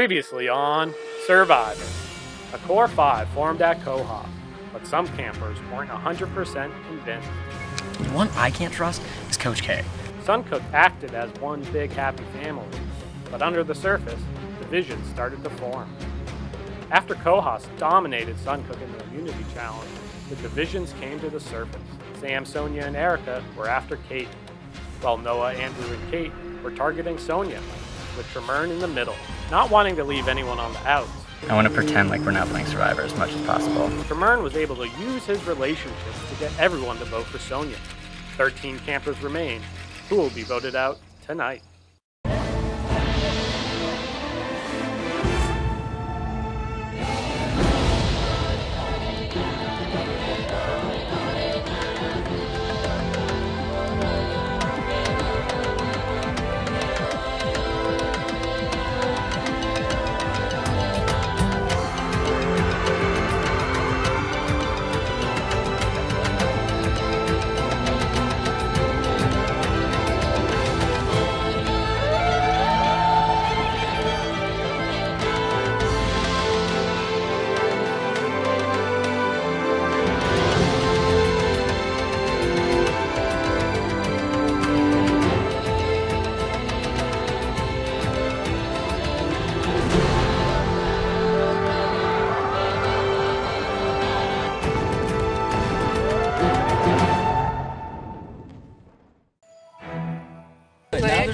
Previously on Survivor, a core 5 formed at Koha, but some campers weren't 100% convinced. The one I can't trust is Coach K. Suncook acted as one big happy family, but under the surface, divisions started to form. After Kohas dominated Suncook in the Immunity Challenge, the divisions came to the surface. Sam, Sonia, and Erica were after Kate, while Noah, Andrew, and Kate were targeting Sonia, with Tremern in the middle, not wanting to leave anyone on the outs. I want to pretend like we're not playing Survivor as much as possible. Tremern was able to use his relationships to get everyone to vote for Sonia. 13 campers remain, who will be voted out tonight.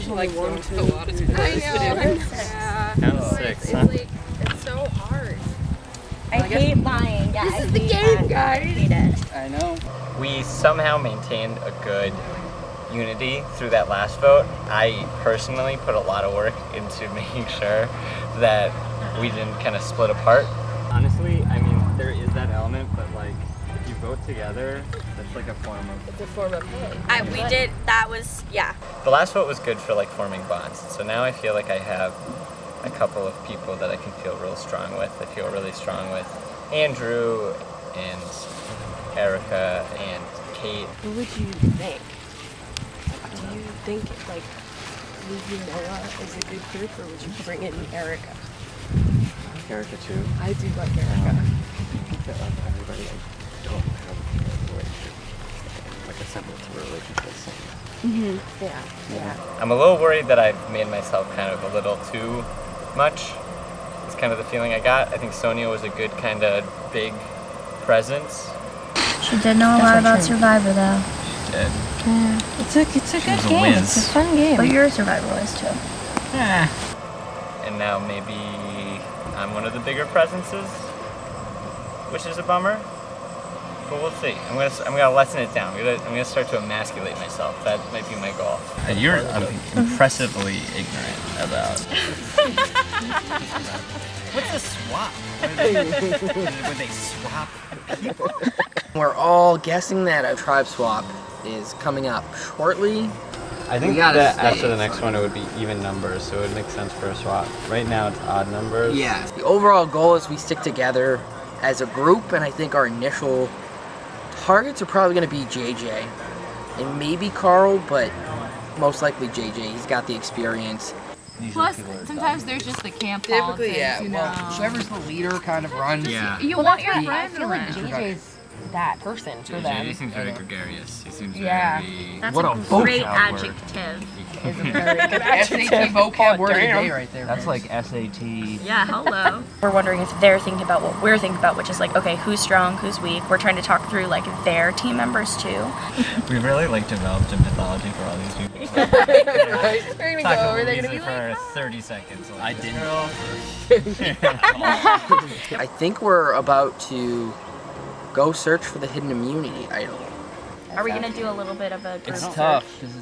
Like one, two. I know. That's six, huh? It's so hard. I hate lying. Yeah, This is the game, guys. I hate it. I know. We somehow maintained a good unity through that last vote. I personally put a lot of work into making sure that we didn't kind of split apart. Honestly, I mean, there is that element, but like, if you vote together, that's like a form of. It's a form of hate. Yeah. The last vote was good for like forming bonds. So now I feel like I have a couple of people that I can feel real strong with. I feel really strong with Andrew and Erica and Kate. Who would you think? Do you think like maybe Noah is a good group, or would you bring in Erica? I like Erica too. I do like Erica. I think that like everybody I don't have a relationship, like a semblance of a relationship. Yeah. I'm a little worried that I've made myself kind of a little too much. It's kind of the feeling I got. I think Sonia was a good kind of big presence. She did know a lot about Survivor, though. She did. Yeah. It's a good game. It's a fun game. But you're a survivalist, too. Yeah. And now maybe I'm one of the bigger presences, which is a bummer. But we'll see. I'm gonna lessen it down. I'm gonna start to emasculate myself. That might be my goal. You're impressively ignorant about. What's a swap? Would they swap people? We're all guessing that a tribe swap is coming up shortly. I think We gotta that stay. after the next one it would be even numbers, so it would make sense for a swap. Right now it's odd numbers. Yeah. The overall goal is we stick together as a group, and I think our initial targets are probably going to be JJ and maybe Carl, but most likely JJ. He's got the experience. Plus, sometimes there's just the camp Typically, politics, yeah. you Well, know. whoever the leader kind of runs. Yeah. You want your I friend feel like around. JJ's that person for them. He seems very gregarious. He seems Yeah. very... That's What a a great vocab word. adjective. Is a very good SAT vocab word of the Damn. day right there. That's man. like SAT. Yeah, hello. We're wondering if they're thinking about what we're thinking about, which is like, okay, who's strong, who's weak. We're trying to talk through like their team members too. We really like developed a mythology for all these people. Right? We're gonna Talk go about over. They're gonna music be like, for 30 seconds. Like, I didn't. I think we're about to go search for the hidden immunity idol. Are we gonna do a little bit of a group It's search? tough because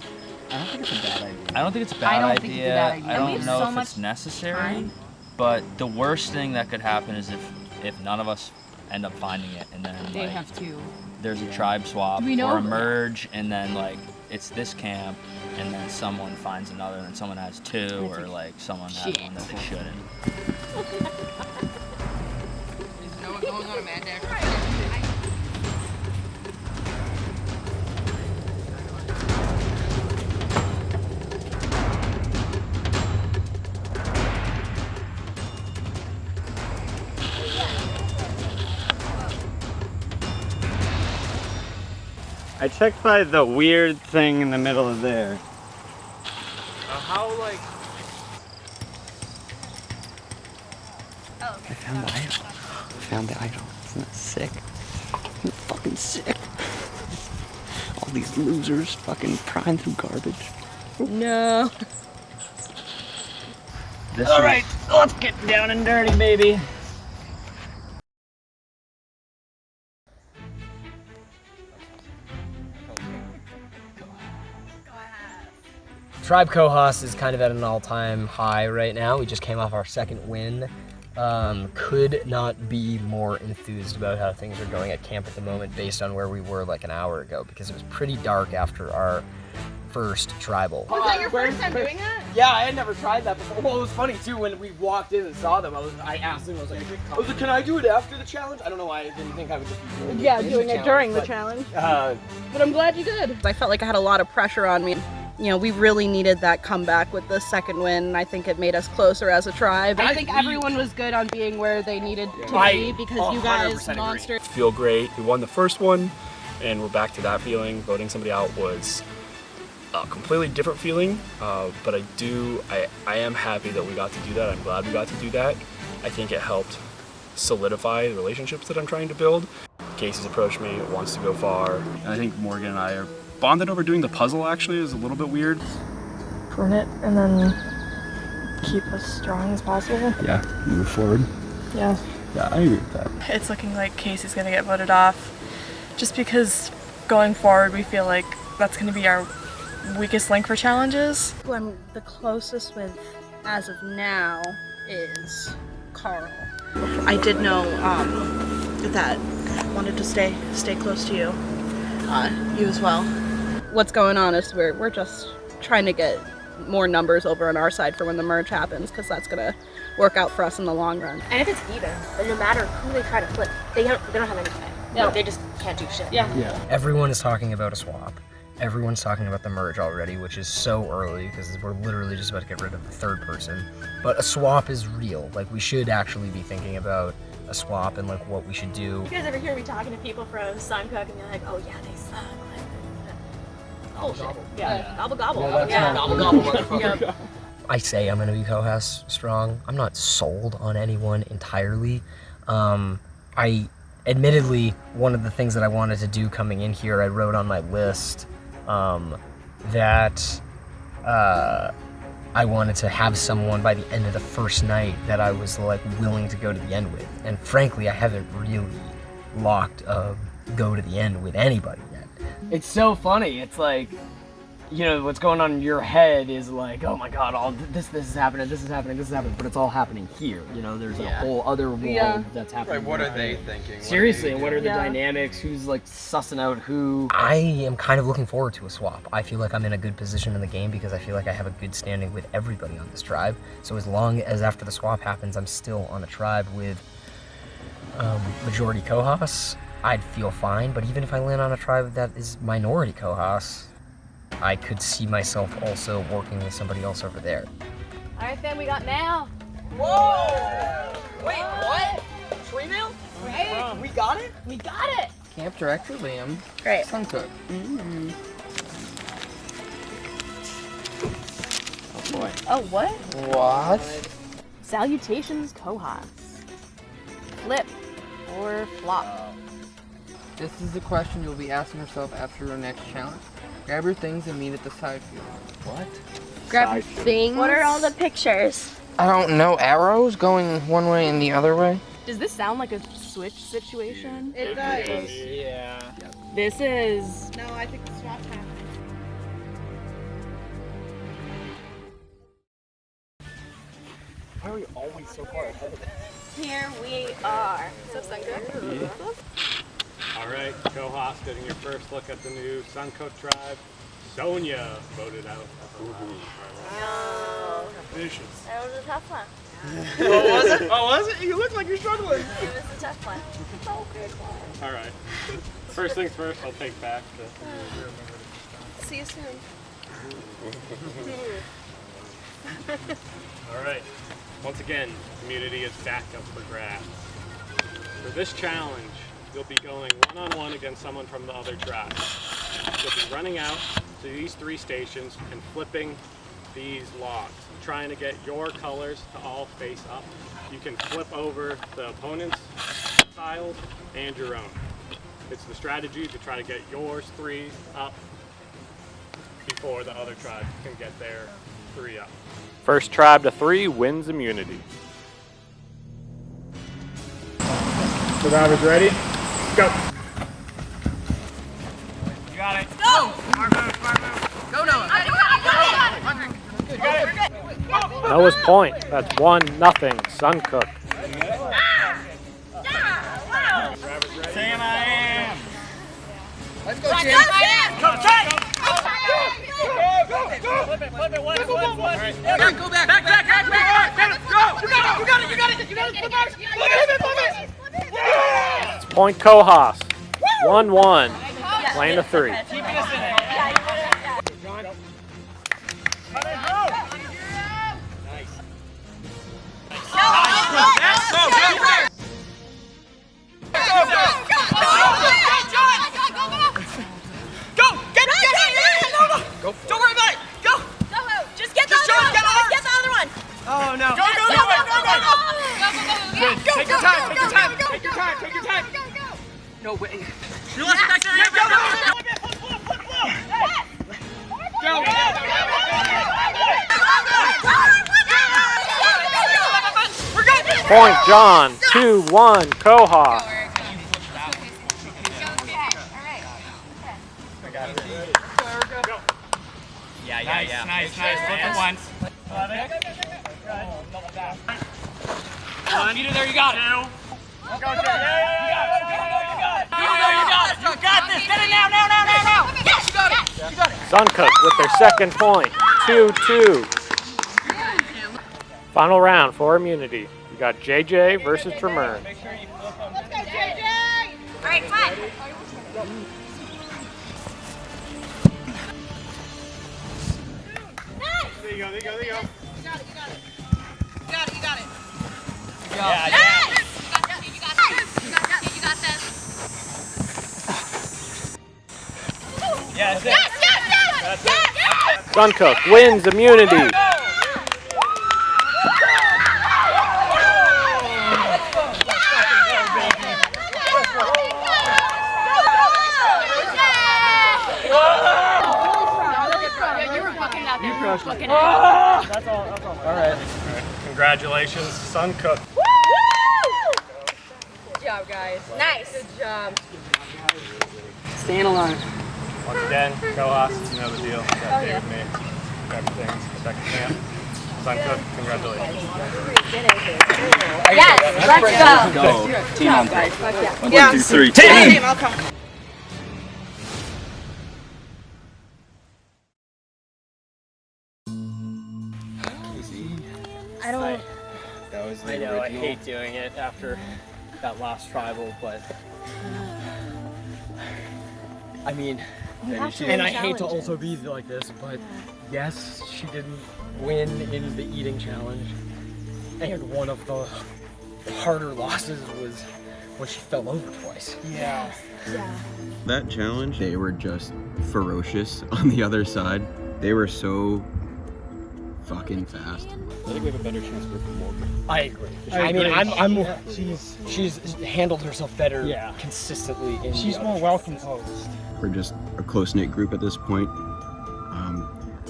I don't think it's a bad idea. I don't think it's a bad I don't idea. think it's a bad idea. I And we don't have know so if much it's necessary. time. But the worst thing that could happen is if none of us end up finding it, and then They like, have to. there's a tribe swap Do we know or a that? merge, and then like it's this camp, and then someone finds another, and someone has two, or like someone has Shit. one that they shouldn't. Is Noah going on a mad dash? I checked by the weird thing in the middle of there. How, like... I found the idol. I found the idol. Isn't that sick? Isn't it fucking sick? All these losers fucking prying through garbage. No. All right, let's get down and dirty, baby. Tribe Cohos is kind of at an all-time high right now. We just came off our second win. Could not be more enthused about how things are going at camp at the moment based on where we were like an hour ago, because it was pretty dark after our first tribal. Was that your first time doing that? Yeah, I had never tried that before. Well, it was funny too when we walked in and saw them. I asked them, I was like, can I do it after the challenge? I don't know why I didn't think I would just be doing it. Yeah, doing it during the challenge. But I'm glad you did. I felt like I had a lot of pressure on me. You know, we really needed that comeback with the second win, and I think it made us closer as a tribe. I think everyone was good on being where they needed to be because you guys monsters. Feel great. We won the first one, and we're back to that feeling. Voting somebody out was a completely different feeling, but I am happy that we got to do that. I'm glad we got to do that. I think it helped solidify the relationships that I'm trying to build. Casey's approached me, wants to go far. And I think Morgan and I are bonded over doing the puzzle. Actually is a little bit weird. Prune it and then keep as strong as possible. Yeah, move forward. Yeah. Yeah, I agree with that. It's looking like Casey's gonna get voted off just because going forward we feel like that's gonna be our weakest link for challenges. Who I'm the closest with as of now is Carl. I did know that I wanted to stay close to you. You as well. What's going on is we're just trying to get more numbers over on our side for when the merge happens, because that's gonna work out for us in the long run. And if it's even, then no matter who they try to flip, they don't have any say. No. They just can't do shit. Yeah. Everyone is talking about a swap. Everyone's talking about the merge already, which is so early because we're literally just about to get rid of the third person. But a swap is real. Like, we should actually be thinking about a swap and like what we should do. You guys ever hear me talking to people from Suncook and they're like, oh yeah, they suck. Bullshit. Yeah. Gobble gobble. Yeah. Gobble gobble, motherfucker. I say I'm gonna be Cohas strong. I'm not sold on anyone entirely. Admittedly, one of the things that I wanted to do coming in here, I wrote on my list that I wanted to have someone by the end of the first night that I was like willing to go to the end with. And frankly, I haven't really locked a go to the end with anybody yet. It's so funny. It's like, you know, what's going on in your head is like, oh my god, all this is happening, this is happening, this is happening, but it's all happening here. You know, there's a whole other world that's happening. Right, what are they thinking? Seriously, and what are the dynamics? Who's like sussing out who? I am kind of looking forward to a swap. I feel like I'm in a good position in the game because I feel like I have a good standing with everybody on this tribe. So as long as after the swap happens, I'm still on a tribe with majority Cohas, I'd feel fine. But even if I land on a tribe that is minority Cohas, I could see myself also working with somebody else over there. All right, fam, we got mail. Whoa! Wait, what? Tree mail? Right? We got it? We got it. Camp Director Liam. Great. Suncook. Oh boy. Oh, what? What? Salutations, Cohas. Flip or flop? This is the question you'll be asking yourself after your next challenge. Grab your things and meet at the side field. What? Grab your things. What are all the pictures? I don't know. Arrows going one way and the other way? Does this sound like a switch situation? It does. Yeah. This is... No, I think the swap's happening. Why are we always so far ahead of this? Here we are. So Suncook. All right, Cohas, getting your first look at the new Suncook tribe. Sonia voted out. No. Vicious. That was a tough one. Oh, was it? Oh, was it? You look like you're struggling. It was a tough one. Oh, good one. All right. First things first, I'll take back the... See you soon. All right. Once again, community is back up for grabs. For this challenge, you'll be going one-on-one against someone from the other tribe. You'll be running out to these 3 stations and flipping these logs, trying to get your colors to all face up. You can flip over the opponent's tiles and your own. It's the strategy to try to get yours 3 up before the other tribe can get their 3 up. First tribe to 3 wins immunity. Survivors ready? Go! You got it. Go! Smart move, smart move. Go, Noah! I got it! Noah's point. That's 1-0. Suncook. Sam, I am. Let's go, Sam! Jim. I am! Go, Jay! Flip it, one. Go back. It's point Kohas. 1-1. Playing the 3. Don't worry about it! Go! Just get the other one! Just get the other one! Oh no! Go! Take your time! Take your time! No way. You lost back there! Go! We're good! Point John. 2-1. Kohas. Yeah. Nice. Flip it once. One. There, you got it. 2. Go, Jay. You got this. Get it now. Yes! You got it! Suncook with their second point. 2-2. Final round for immunity. You got JJ versus Tremere. Let's go, JJ! All right, come on. There you go. You got it. Yeah. You got this. Yeah, that's it. Yes! Suncook wins immunity. You crushed it. That's all. All right. Congratulations, Suncook. Good job, guys. Nice. Good job. Staying alive. Once again, Kohas, you know the deal. You got Oh, David May. Everything. Second camp. Suncook, congratulations. Yes, let's go. Go. Team on 3. Yeah. 1, 2, 3. Team! I'll come. I don't. That was the I know, original. I hate doing it after that last tribal, but I mean, You have to and I win hate to challenges. also be like this, but yes, she didn't win in the eating challenge, and one of the harder losses was when she fell over twice. Yeah. That challenge, they were just ferocious on the other side. They were so fucking fast. I think we have a better chance with Morgan. I agree. I I mean, agree. I'm she's handled herself better consistently. In she's more well composed. We're just a close-knit group at this point.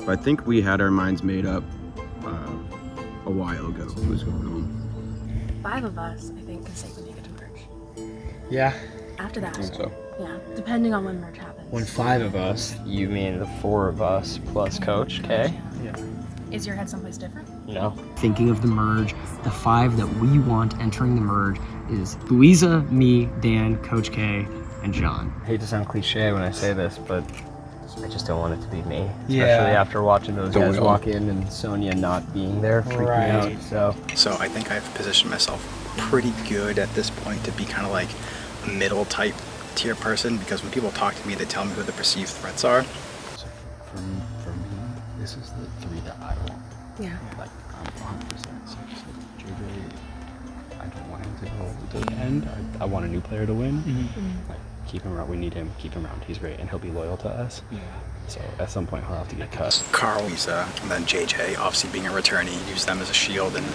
But I think we had our minds made up a while ago what was going on. 5 of us, I think, can safely make it to merge. Yeah. After that, I think so. yeah, depending on when merge happens. When 5 of us, you mean the 4 of us plus Coach, okay? Yeah. Is your head someplace different? No. Thinking of the merge, the 5 that we want entering the merge is Louisa, me, Dan, Coach K, and John. I hate to sound cliche when I say this, but I just don't want it to be me. Especially Yeah. after watching those Don't guys we all? walk in and Sonia not being there freaked me out. So I think I've positioned myself pretty good at this point to be kind of like a middle type tier person, because when people talk to me, they tell me who the perceived threats are. For me, this is the 3 that I want. Yeah. Like, I'm 100% serious. JJ, I don't want him to go to the end. I want a new player to win. Like, keep him around. We need him. Keep him around. He's great, and he'll be loyal to us. Yeah. So at some point he'll have to get cut. Carl, and then JJ, obviously being a returnee, use them as a shield, and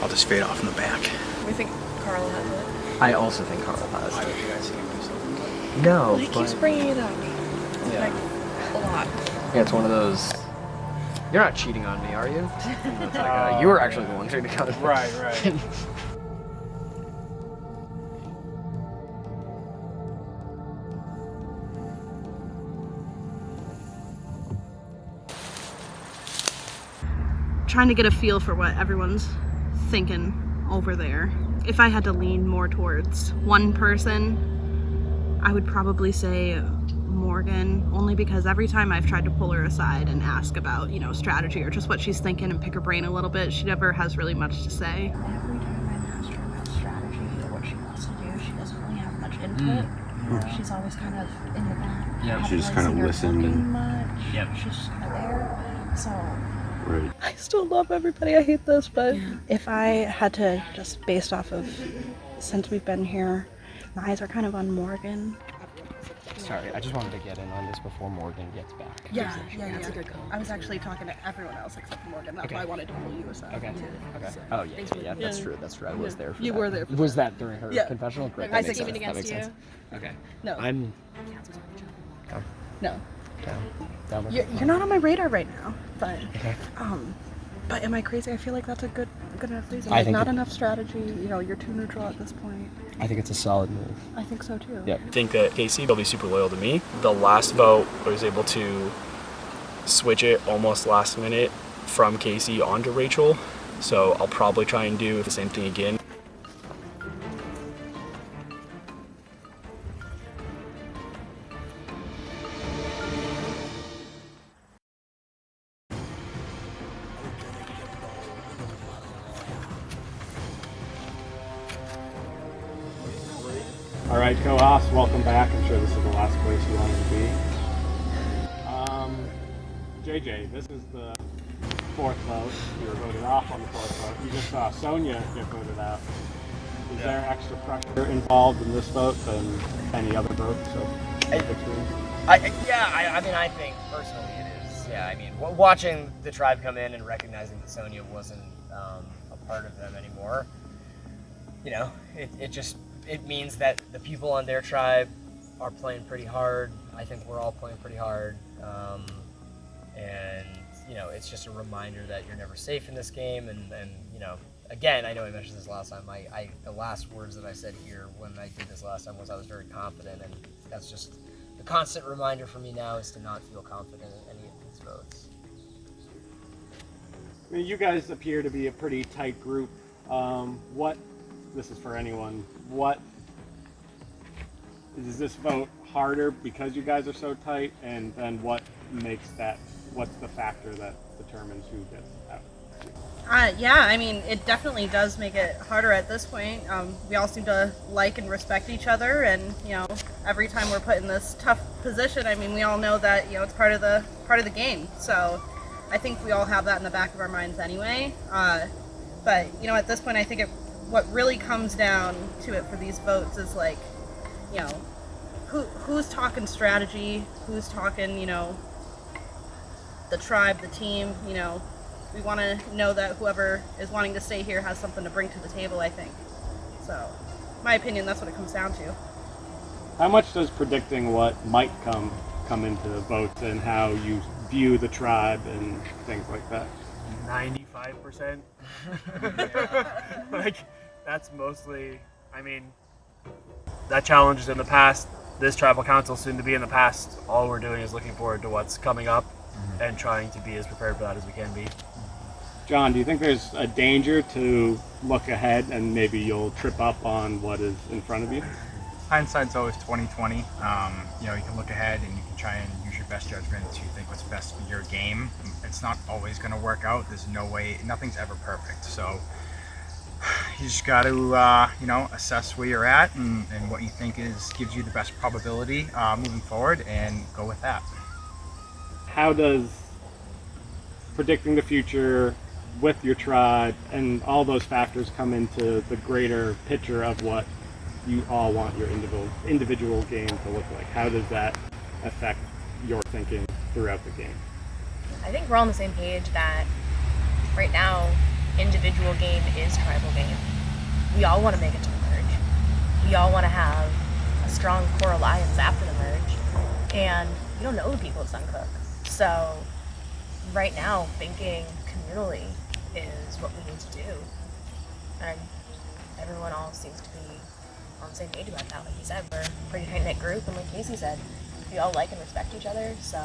I'll just fade off in the back. We think Carl has it. I also think Carl has I it. wish you guys seen him do something. No, He keeps bringing it up. Yeah. Like, a lot. Yeah, it's one of those. You're not cheating on me, are you? It's like, you were actually the one cheating on me. Right. Trying to get a feel for what everyone's thinking over there. If I had to lean more towards one person, I would probably say Morgan, only because every time I've tried to pull her aside and ask about, strategy or just what she's thinking and pick her brain a little bit, she never has really much to say. Every time I've asked her about strategy or what she wants to do, she doesn't really have much input. She's always kind of in the back. Yeah, I she just haven't kind of really seen her listened. talking much. Yep. She's just kind of there. So Right. I still love everybody. I hate this, but if I had to just based off of since we've been here, my eyes are kind of on Morgan. Sorry, I just wanted to get in on this before Morgan gets back. Yeah. That's a good call. I was actually talking to everyone else except for Morgan. That's why I wanted to pull you aside. Okay. Oh yeah, that's true. That's true. I was there for You that. were there for Was that. that during her Yeah. confessional? Great. I That makes think sense. even That makes against sense. Okay. No. I'm No. down with You're, it. you're not on my radar right now, but Okay. but am I crazy? I feel like that's a good enough reason. I Like think not it- enough strategy. You're too neutral at this point. I think it's a solid move. I think so too. Yeah. I think that Casey will be super loyal to me. The last vote, I was able to switch it almost last minute from Casey onto Rachel. So I'll probably try and do the same thing again. All right, co-hosts, welcome back. I'm sure this is the last place you wanted to be. JJ, this is the fourth vote. You were voted off on the fourth vote. You just saw Sonia get voted out. Is there extra pressure involved in this vote than any other vote? I think personally it is. Yeah, I mean, watching the tribe come in and recognizing that Sonia wasn't a part of them anymore, it means that the people on their tribe are playing pretty hard. I think we're all playing pretty hard. And it's just a reminder that you're never safe in this game. And again, I know I mentioned this last time. The last words that I said here when I did this last time was I was very confident, and that's just the constant reminder for me now is to not feel confident in any of these votes. I mean, you guys appear to be a pretty tight group. This is for anyone. What is this vote harder because you guys are so tight? And then what's the factor that determines who gets out? Yeah, I mean, it definitely does make it harder at this point. We all seem to like and respect each other, and every time we're put in this tough position, I mean, we all know that it's part of the game. So I think we all have that in the back of our minds anyway. But at this point, I think what really comes down to it for these votes is like, who's talking strategy, who's talking, the tribe, the team. We want to know that whoever is wanting to stay here has something to bring to the table, I think. So, my opinion, that's what it comes down to. How much does predicting what might come into the votes and how you view the tribe and things like that? 95%. Like, that's mostly, I mean, that challenge is in the past. This tribal council soon to be in the past. All we're doing is looking forward to what's coming up and trying to be as prepared for that as we can be. John, do you think there's a danger to look ahead and maybe you'll trip up on what is in front of you? Hindsight's always 20/20. You can look ahead and you can try and use your best judgment to think what's best for your game. It's not always going to work out. There's no way, nothing's ever perfect. So you just got to, assess where you're at and what you think gives you the best probability moving forward and go with that. How does predicting the future with your tribe and all those factors come into the greater picture of what you all want your individual game to look like? How does that affect your thinking throughout the game? I think we're all on the same page that right now, individual game is tribal game. We all want to make it to the merge. We all want to have a strong core alliance after the merge. And we don't know the people at Suncook. So right now, thinking communally is what we need to do. And everyone all seems to be on the same page about that. Like you said, we're a pretty tight-knit group, and like Casey said, we all like and respect each other, so...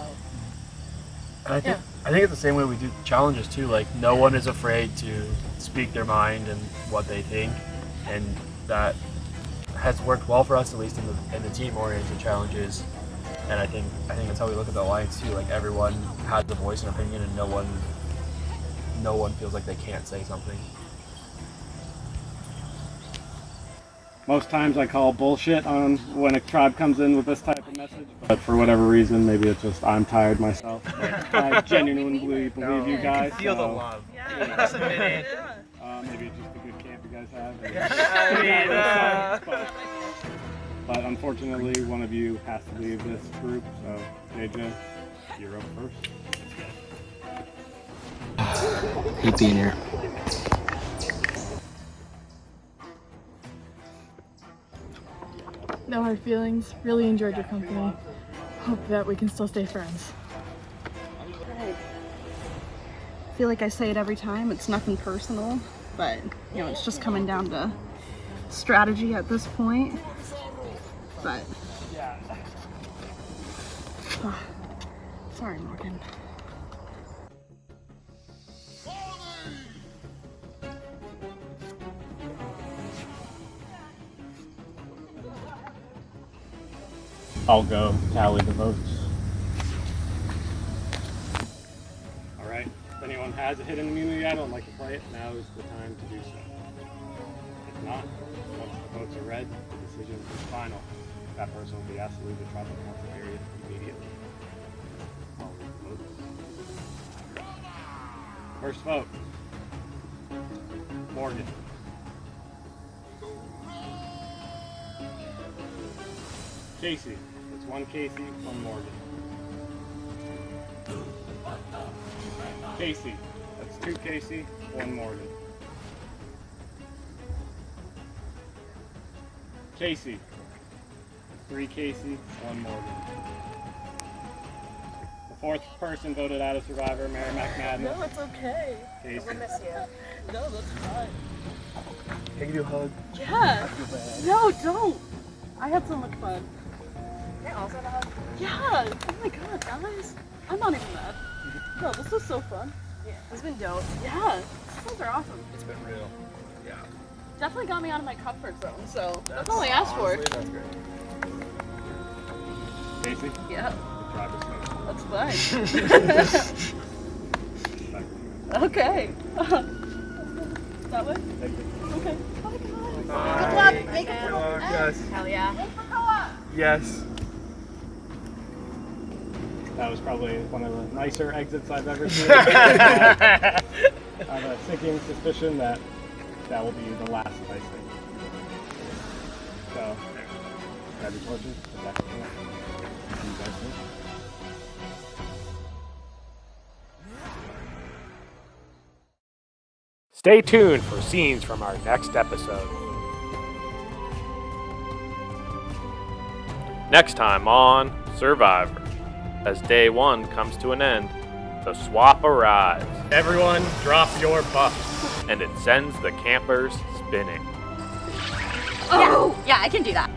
And I think it's the same way we do challenges too. Like, no one is afraid to speak their mind and what they think, and that has worked well for us, at least in the team-oriented challenges. And I think that's how we look at the alliance too. Like, everyone has a voice and opinion, and no one feels like they can't say something. Most times I call bullshit on when a tribe comes in with this type of message, but for whatever reason, maybe it's just I'm tired myself. But I genuinely believe you guys. You can feel the love. Yeah, just admit it. Maybe it's just a good camp you guys have. But unfortunately, one of you has to leave this group, so JJ, you're up first. Hate being here. No hard feelings. Really enjoyed your company. Hope that we can still stay friends. I feel like I say it every time. It's nothing personal, but you know, it's just coming down to strategy at this point. But sorry, Morgan. I'll go tally the votes. Alright, if anyone has a hidden immunity idol and like to play it, now is the time to do so. If not, once the votes are read, the decision is final. That person will be asked to leave the tribal council area immediately. I'll read the votes. First vote. Morgan. Casey. It's one Casey, one Morgan. Casey. That's two Casey, one Morgan. Casey. Three Casey, one Morgan. The fourth person voted out of Survivor Merrimack Madness. No, it's okay. Casey. We'll miss you. No, that's fine. Can you do a hug? Yeah. No, don't. I had so much fun. Can I also have a hug? Yeah. Oh my god, guys. I'm not even mad. No, this was so fun. Yeah, it's been dope. Yeah. These guys are awesome. It's been real. Yeah. Definitely got me out of my comfort zone, so that's all I asked for. That's great. Casey? Yeah. The tribe is first. That's fine. Okay. That way? Okay. Bye, guys. Bye. Good luck. Make it to the end. Yes. Hell yeah. Yes. That was probably one of the nicer exits I've ever seen. I have a sinking suspicion that that will be the last place thing. So, grab your torches, get back to camp. See you guys soon. Stay tuned for scenes from our next episode. Next time on Survivor. As day one comes to an end, the swap arrives. Everyone drop your buffs. And it sends the campers spinning. Oh! Yeah, I can do that.